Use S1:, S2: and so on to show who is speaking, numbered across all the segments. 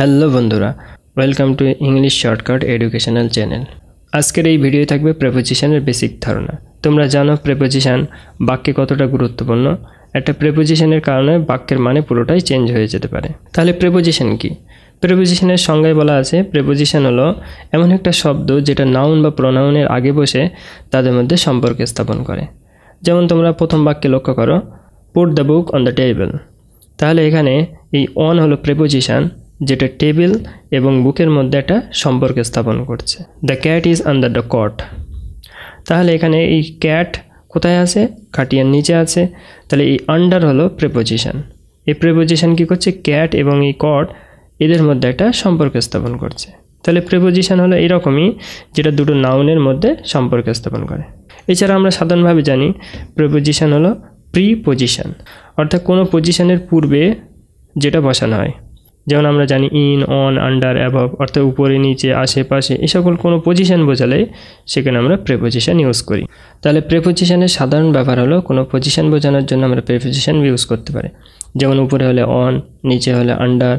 S1: Hello বন্ধুরা, welcome to English shortcut educational channel. আজকের এই ভিডিও থাকবে প্রেপোজিশনের বেসিক ধারণা। তোমরা জানো প্রেপোজিশন বাক্যে কতটা গুরুত্বপূর্ণ। একটা প্রেপোজিশনের কারণে বাক্যের মানে পুরোটাই চেঞ্জ হয়ে যেতে পারে। তাহলে প্রেপোজিশন কি? প্রেপোজিশনের সংজ্ঞায় বলা আছে প্রেপোজিশন হলো এমন একটা শব্দ যেটা নাউন বা প্রোনাউনের আগে বসে তাদের মধ্যে সম্পর্ক স্থাপন করে। যেমন তোমরা প্রথম বাক্যে লক্ষ্য করো, put the book on the table. তাহলে এখানে এই অন হলো প্রেপোজিশন যেটা টেবিল এবং বুকের মধ্যে একটা সম্পর্ক স্থাপন করছে। The cat is under the cot. তাহলে এখানে এই ক্যাট কোথায় আছে? খাটিয়ার নিচে আছে। তাহলে এই আন্ডার হলো প্রেপোজিশন। এই প্রেপোজিশন কি করছে? ক্যাট এবং এই কট এদের মধ্যে একটা সম্পর্ক স্থাপন করছে। তাহলে প্রেপোজিশন হলো এরকমই যেটা দুটো নাউনের মধ্যে সম্পর্ক স্থাপন করে। এছাড়া আমরা সাধারণভাবে জানি প্রেপোজিশন হলো প্রিপোজিশন, অর্থাৎ কোনো পজিশনের পূর্বে যেটা বসানো হয়। যেমন আমরা জানি ইন, অন, আন্ডার, অ্যাবভ, অর্থাৎ উপরে, নিচে, আশেপাশে, এই সকল কোনো পজিশন বোঝালে সেখানে আমরা প্রেপোজিশন ইউজ করি। তাহলে প্রেপোজিশনের সাধারণ ব্যবহার হলো কোনো পজিশন বোঝানোর জন্য আমরা প্রেপোজিশন ইউজ করতে পারি। যেমন উপরে হলে অন, নিচে হলে আন্ডার,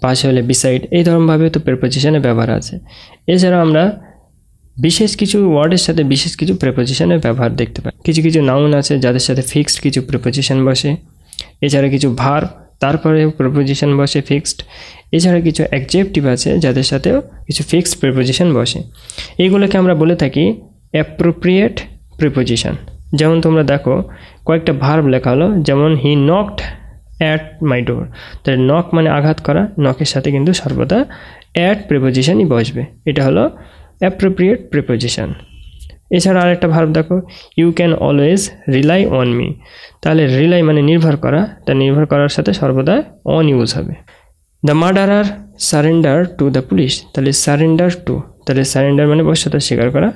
S1: পাশে হলে বিসাইড, এই ধরনভাবে তো প্রেপোজিশনের ব্যবহার আছে। এছাড়াও আমরা বিশেষ কিছু ওয়ার্ডের সাথে বিশেষ কিছু প্রেপোজিশনের ব্যবহার দেখতে পাই। কিছু কিছু নাউন আছে যাদের সাথে ফিক্সড কিছু প্রেপোজিশন বসে। এছাড়া কিছু ভার্ব তারপরে প্রেপোজিশন বসে ফিক্সড। এছাড়া কিছু অ্যাডজেক্টিভ আছে যাদের সাথেও কিছু ফিক্সড প্রেপোজিশন বসে। এইগুলোকে আমরা বলে থাকি অ্যাপ্রোপ্রিয়েট প্রিপোজিশন। যেমন তোমরা দেখো কয়েকটা ভার্ব লেখা হলো, যেমন হি নকড অ্যাট মাই ডোর। তাহলে নক মানে আঘাত করা, নকের সাথে কিন্তু সর্বদা অ্যাট প্রিপোজিশনই বসবে। এটা হলো অ্যাপ্রোপ্রিয়েট প্রিপোজিশন। এছাড়া আরেকটা ভার্ব দেখো, you can always rely on me. তাহলে রিলাই মানে নির্ভর করা, তা নির্ভর করার সাথে সর্বদা অন ইউজ হবে। The murderer surrender to the police. তাহলে সারেন্ডার টু, তাহলে সারেন্ডার মানে বশ্যতা স্বীকার করা।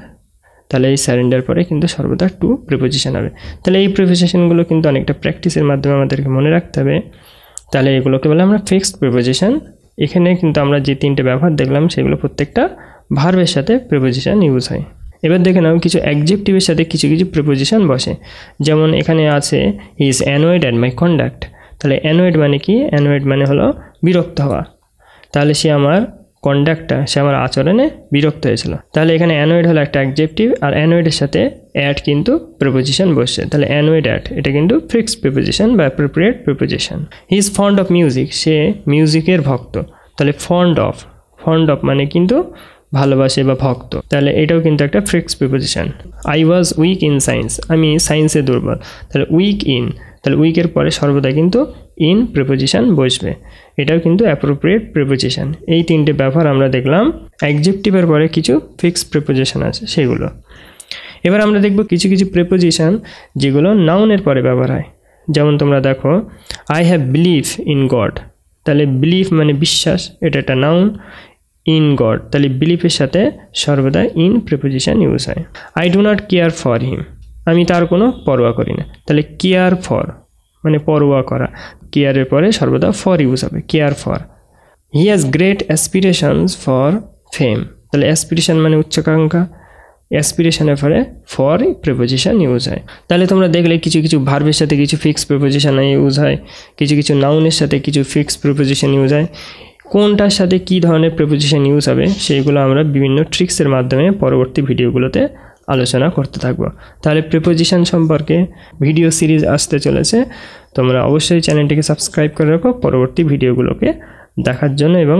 S1: তাহলে এই সারেন্ডার পরে কিন্তু সর্বদা টু প্রিপোজিশন হবে। তাহলে এই প্রিপোজিশনগুলো কিন্তু অনেকটা প্র্যাকটিসের মাধ্যমে আমাদেরকে মনে রাখতে হবে। তাহলে এগুলোকে বলে আমরা ফিক্সড প্রিপোজিশন। এখানে কিন্তু আমরা যে তিনটে ব্যবহার দেখলাম সেগুলো প্রত্যেকটা ভার্বের সাথে প্রিপোজিশন ইউজ হয়। এবার দেখে নাও কিছু অ্যাডজেক্টিভের সাথে কিছু কিছু প্রিপোজিশন বসে। যেমন এখানে আছে he is annoyed at my conduct. তাহলে অ্যানয়েড মানে কি? অ্যানয়েড মানে হলো বিরক্ত হওয়া। তাহলে সে আমার কন্ডাক্টটা, সে আমার আচরণে বিরক্ত হয়েছিল। তাহলে এখানে অ্যানয়েড হলো একটা অ্যাডজেক্টিভ, আর অ্যানয়েডের সাথে অ্যাট কিন্তু প্রিপোজিশন বসছে। তাহলে অ্যানয়েড অ্যাট এটা কিন্তু ফিক্সড প্রিপোজিশন বা appropriate preposition. He is fond of music, সে মিউজিকের ভক্ত। তাহলে ফন্ড অফ, ফন্ড অফ মানে কিন্তু ভালোবাসে বা ভক্ত। তাহলে এটাও কিন্তু একটা fixed preposition. I was weak in science, আমি সায়েন্সে দুর্বল। তাহলে উইক ইন, তাহলে উইকের পরে সর্বদা কিন্তু ইন প্রিপোজিশন বসবে। এটাও কিন্তু অ্যাপ্রোপ্রিয়েট প্রিপোজিশন। এই তিনটে ব্যবহার আমরা দেখলাম। অ্যাডজেক্টিভের পরে কিছু ফিক্সড প্রিপোজিশন আছে সেগুলো। এবার আমরা দেখব কিছু কিছু প্রিপোজিশন যেগুলো নাউনের পরে ব্যবহার হয়। যেমন তোমরা দেখো I have believe in god. তাহলে বিলিভ মানে বিশ্বাস, এটা একটা নাউন। ইন গড, তাহলে বিলিফের সাথে সর্বদা ইন প্রিপোজিশন ইউজ হয়। I do not care for him, আমি তার কোনো পরোয়া করি না। তাহলে কেয়ার ফর মানে পরোয়া করা, কেয়ারের পরে সর্বদা ফর ইউজ হবে, care for. He has great aspirations for ফেম। তাহলে অ্যাসপিরেশন মানে উচ্চাকাঙ্ক্ষা, অ্যাসপিরেশনের পরে ফর প্রিপোজিশন ইউজ হয়। তাহলে তোমরা দেখলে কিছু কিছু ভার্বের সাথে কিছু ফিক্সড প্রিপোজিশন ইউজ হয়, কিছু কিছু নাউনের সাথে কিছু ফিক্সড প্রিপোজিশন ইউজ হয়। কোনটার সাথে কী ধরনের প্রিপোজিশন ইউজ হবে সেইগুলো আমরা বিভিন্ন ট্রিক্সের মাধ্যমে পরবর্তী ভিডিওগুলোতে আলোচনা করতে থাকবো। তাহলে প্রিপোজিশন সম্পর্কে ভিডিও সিরিজ আসতে চলেছে। তোমরা অবশ্যই চ্যানেলটিকে সাবস্ক্রাইব করে রাখো পরবর্তী ভিডিওগুলোকে দেখার জন্য এবং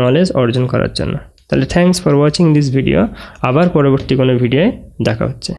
S1: নলেজ অর্জন করার জন্য। তাহলে thanks for watching this video. আবার পরবর্তী কোনো ভিডিওয়ে দেখা হচ্ছে।